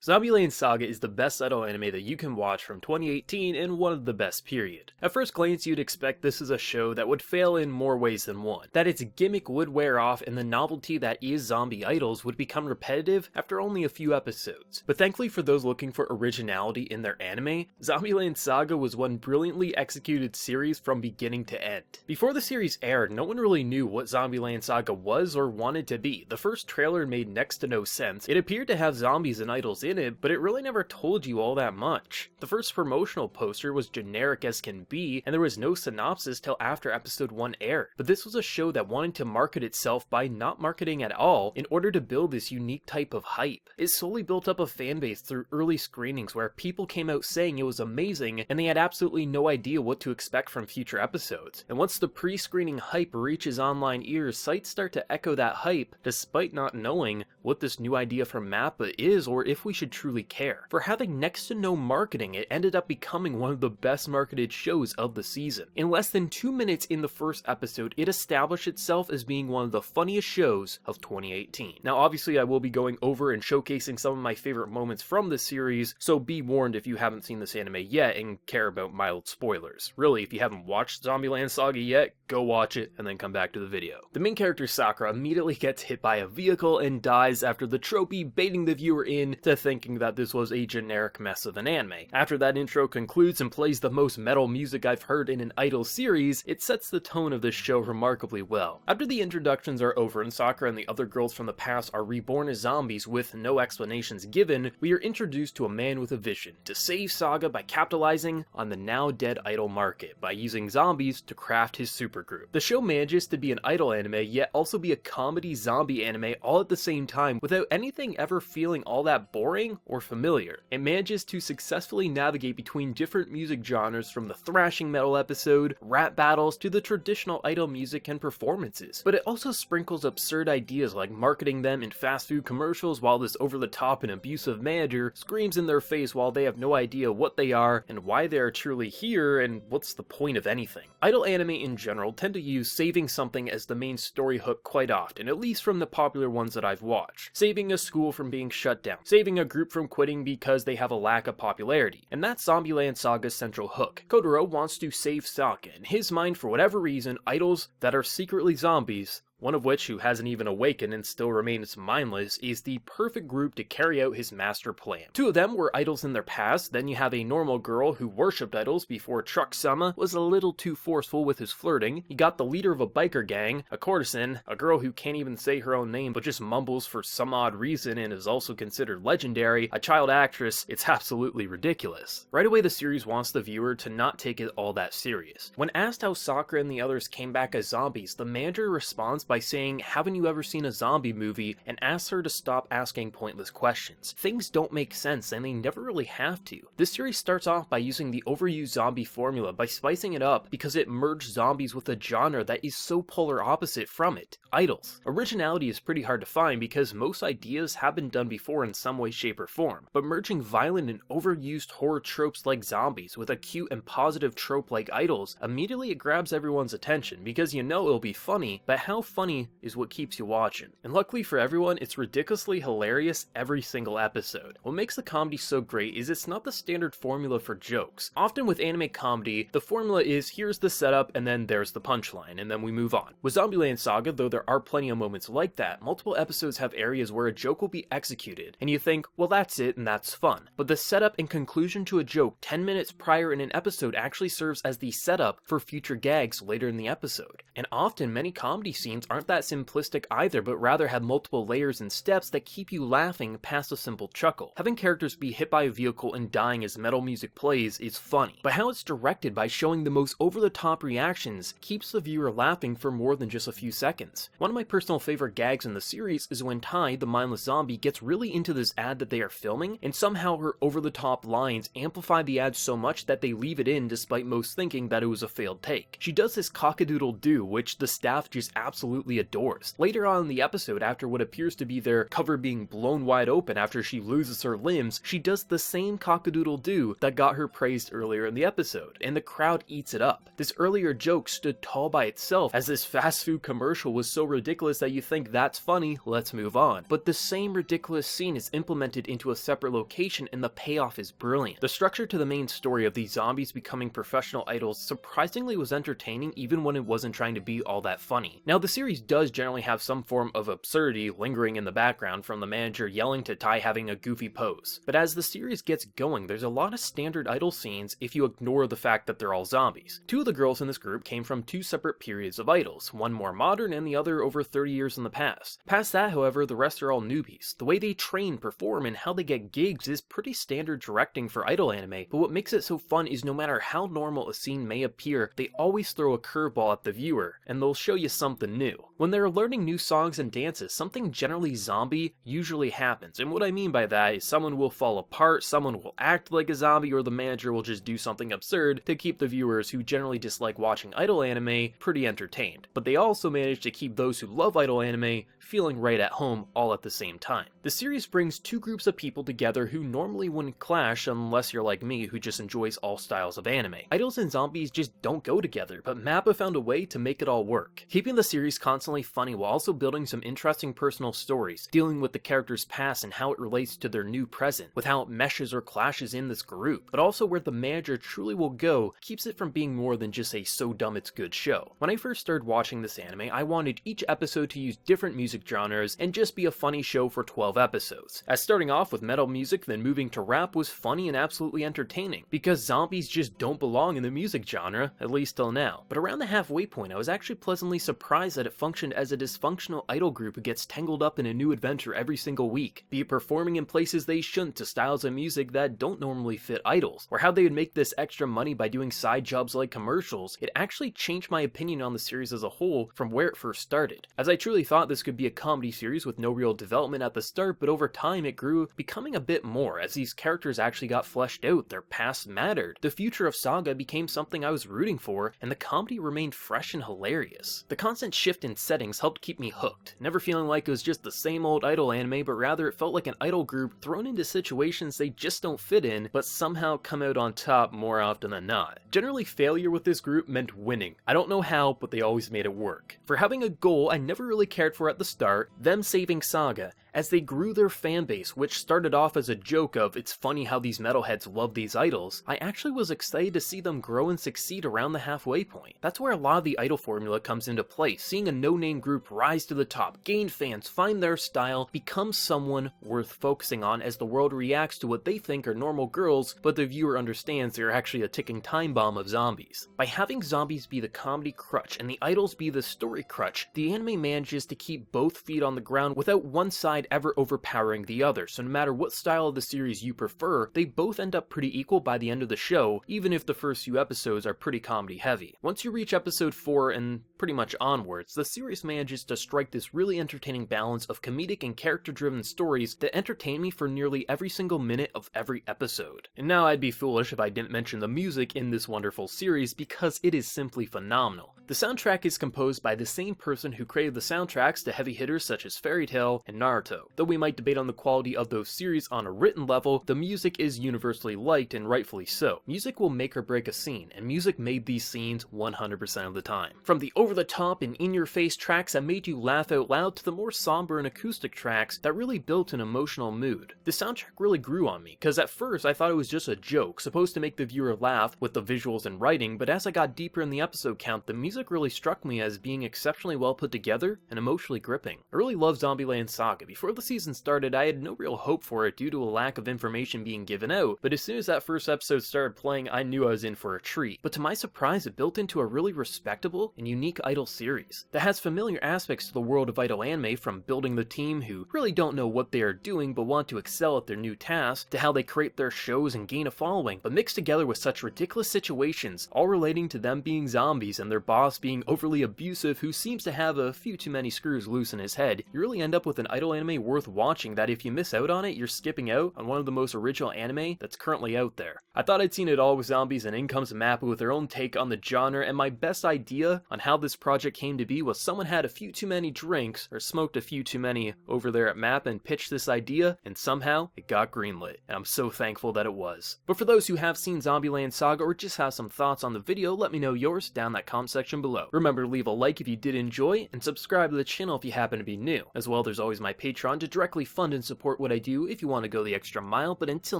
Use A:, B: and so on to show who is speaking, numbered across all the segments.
A: Zombieland Saga is the best idol anime that you can watch from 2018 and one of the best period. At first glance you'd expect this is a show that would fail in more ways than one, that its gimmick would wear off and the novelty that is zombie idols would become repetitive after only a few episodes. But thankfully for those looking for originality in their anime, Zombieland Saga was one brilliantly executed series from beginning to end. Before the series aired, no one really knew what Zombieland Saga was or wanted to be. The first trailer made next to no sense. It appeared to have zombies and idols in it, but it really never told you all that much. The first promotional poster was generic as can be, and there was no synopsis till after episode 1 aired. But this was a show that wanted to market itself by not marketing at all in order to build this unique type of hype. It slowly built up a fanbase through early screenings where people came out saying it was amazing and they had absolutely no idea what to expect from future episodes. And once the pre-screening hype reaches online ears, sites start to echo that hype despite not knowing what this new idea from MAPPA is or if we should truly care. For having next to no marketing, it ended up becoming one of the best marketed shows of the season. In less than 2 minutes in the first episode, it established itself as being one of the funniest shows of 2018. Now obviously I will be going over and showcasing some of my favorite moments from this series, so be warned if you haven't seen this anime yet and care about mild spoilers. Really, if you haven't watched Zombieland Saga yet, go watch it and then come back to the video. The main character Sakura immediately gets hit by a vehicle and dies after the tropey baiting the viewer in to thinking that this was a generic mess of an anime. After that intro concludes and plays the most metal music I've heard in an idol series, it sets the tone of this show remarkably well. After the introductions are over and Sakura and the other girls from the past are reborn as zombies with no explanations given, we are introduced to a man with a vision to save Saga by capitalizing on the now dead idol market by using zombies to craft his supergroup. The show manages to be an idol anime yet also be a comedy zombie anime all at the same time without anything ever feeling all that boring or familiar. It manages to successfully navigate between different music genres from the thrashing metal episode, rap battles, to the traditional idol music and performances. But it also sprinkles absurd ideas like marketing them in fast food commercials while this over-the-top and abusive manager screams in their face while they have no idea what they are and why they are truly here and what's the point of anything. Idol anime in general tend to use saving something as the main story hook quite often, at least from the popular ones that I've watched. Saving a school from being shut down, saving a group from quitting because they have a lack of popularity, and that's Zombieland Saga's central hook. Kotaro wants to save Saga. In his mind, for whatever reason, idols that are secretly zombies, one of which, who hasn't even awakened and still remains mindless, is the perfect group to carry out his master plan. Two of them were idols in their past, then you have a normal girl who worshipped idols before Truck Sama was a little too forceful with his flirting. You got the leader of a biker gang, a courtesan, a girl who can't even say her own name but just mumbles for some odd reason and is also considered legendary, a child actress. It's absolutely ridiculous. Right away the series wants the viewer to not take it all that serious. When asked how Sakura and the others came back as zombies, the manager responds by saying, "Haven't you ever seen a zombie movie?" and asks her to stop asking pointless questions. Things don't make sense and they never really have to. This series starts off by using the overused zombie formula by spicing it up because it merged zombies with a genre that is so polar opposite from it, idols. Originality is pretty hard to find because most ideas have been done before in some way, shape, or form, but merging violent and overused horror tropes like zombies with a cute and positive trope like idols, immediately it grabs everyone's attention because you know it'll be funny, but how funny is what keeps you watching. And luckily for everyone, it's ridiculously hilarious every single episode. What makes the comedy so great is it's not the standard formula for jokes. Often with anime comedy, the formula is here's the setup and then there's the punchline and then we move on. With Zombieland Saga, though there are plenty of moments like that, multiple episodes have areas where a joke will be executed and you think, well that's it and that's fun. But the setup and conclusion to a joke 10 minutes prior in an episode actually serves as the setup for future gags later in the episode. And often many comedy scenes aren't that simplistic either, but rather have multiple layers and steps that keep you laughing past a simple chuckle. Having characters be hit by a vehicle and dying as metal music plays is funny, but how it's directed by showing the most over-the-top reactions keeps the viewer laughing for more than just a few seconds. One of my personal favorite gags in the series is when Tai, the mindless zombie, gets really into this ad that they are filming, and somehow her over-the-top lines amplify the ad so much that they leave it in despite most thinking that it was a failed take. She does this cock-a-doodle-doo, which the staff just absolutely absolutely adores. Later on in the episode, after what appears to be their cover being blown wide open after she loses her limbs, she does the same cock-a-doodle-doo that got her praised earlier in the episode, and the crowd eats it up. This earlier joke stood tall by itself, as this fast food commercial was so ridiculous that you think that's funny, let's move on. But the same ridiculous scene is implemented into a separate location and the payoff is brilliant. The structure to the main story of these zombies becoming professional idols surprisingly was entertaining even when it wasn't trying to be all that funny. Now the series does generally have some form of absurdity lingering in the background, from the manager yelling to Ty having a goofy pose. But as the series gets going, there's a lot of standard idol scenes if you ignore the fact that they're all zombies. Two of the girls in this group came from two separate periods of idols, one more modern and the other over 30 years in the past. Past that, however, the rest are all newbies. The way they train, perform, and how they get gigs is pretty standard directing for idol anime, but what makes it so fun is no matter how normal a scene may appear, they always throw a curveball at the viewer, and they'll show you something new. When they're learning new songs and dances, something generally zombie usually happens, and what I mean by that is someone will fall apart, someone will act like a zombie, or the manager will just do something absurd to keep the viewers who generally dislike watching idol anime pretty entertained. But they also manage to keep those who love idol anime feeling right at home all at the same time. The series brings two groups of people together who normally wouldn't clash unless you're like me who just enjoys all styles of anime. Idols and zombies just don't go together, but Mappa found a way to make it all work, keeping the series constantly funny while also building some interesting personal stories, dealing with the characters' past and how it relates to their new present, with how it meshes or clashes in this group, but also where the manager truly will go keeps it from being more than just a so dumb it's good show. When I first started watching this anime, I wanted each episode to use different music genres and just be a funny show for 12 episodes, as starting off with metal music then moving to rap was funny and absolutely entertaining, because zombies just don't belong in the music genre, at least till now. But around the halfway point I was actually pleasantly surprised that it functioned as a dysfunctional idol group who gets tangled up in a new adventure every single week, be it performing in places they shouldn't to styles of music that don't normally fit idols, or how they would make this extra money by doing side jobs like commercials. It actually changed my opinion on the series as a whole from where it first started, as I truly thought this could be a comedy series with no real development at the start, but over time it grew, becoming a bit more as these characters actually got fleshed out, their past mattered, the future of Saga became something I was rooting for, and the comedy remained fresh and hilarious. The constant shift in settings helped keep me hooked, never feeling like it was just the same old idol anime, but rather it felt like an idol group thrown into situations they just don't fit in, but somehow come out on top more often than not. Generally, failure with this group meant winning. I don't know how, but they always made it work. For having a goal I never really cared for at the start, them saving Saga, as they grew their fanbase, which started off as a joke of it's funny how these metalheads love these idols, I actually was excited to see them grow and succeed around the halfway point. That's where a lot of the idol formula comes into play, seeing a no-name group rise to the top, gain fans, find their style, become someone worth focusing on as the world reacts to what they think are normal girls, but the viewer understands they're actually a ticking time bomb of zombies. By having zombies be the comedy crutch and the idols be the story crutch, the anime manages to keep both feet on the ground without one side ever overpowering the other, so no matter what style of the series you prefer, they both end up pretty equal by the end of the show, even if the first few episodes are pretty comedy heavy. Once you reach episode 4 and pretty much onwards, the series manages to strike this really entertaining balance of comedic and character-driven stories that entertain me for nearly every single minute of every episode. And now I'd be foolish if I didn't mention the music in this wonderful series, because it is simply phenomenal. The soundtrack is composed by the same person who created the soundtracks to heavy hitters such as Fairy Tail and Naruto. Though we might debate on the quality of those series on a written level, the music is universally liked, and rightfully so. Music will make or break a scene, and music made these scenes 100% of the time. From the over-the-top and in-your-face tracks that made you laugh out loud to the more somber and acoustic tracks that really built an emotional mood. The soundtrack really grew on me, because at first I thought it was just a joke, supposed to make the viewer laugh with the visuals and writing, but as I got deeper in the episode count, the music really struck me as being exceptionally well put together and emotionally gripping. I really love Zombieland Saga. Before the season started, I had no real hope for it due to a lack of information being given out, but as soon as that first episode started playing, I knew I was in for a treat. But to my surprise, it built into a really respectable and unique idol series that has familiar aspects to the world of idol anime, from building the team who really don't know what they are doing but want to excel at their new tasks, to how they create their shows and gain a following, but mixed together with such ridiculous situations, all relating to them being zombies and their boss being overly abusive who seems to have a few too many screws loose in his head. You really end up with an idol anime anime worth watching that if you miss out on it, you're skipping out on one of the most original anime that's currently out there. I thought I'd seen it all with zombies, and in comes Mappa with their own take on the genre, and my best idea on how this project came to be was someone had a few too many drinks, or smoked a few too many over there at Mappa and pitched this idea, and somehow it got greenlit, and I'm so thankful that it was. But for those who have seen Zombieland Saga or just have some thoughts on the video, let me know yours down in that comment section below. Remember to leave a like if you did enjoy, and subscribe to the channel if you happen to be new. As well, there's always my Patreon to directly fund and support what I do if you want to go the extra mile. But until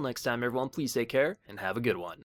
A: next time everyone, please take care and have a good one.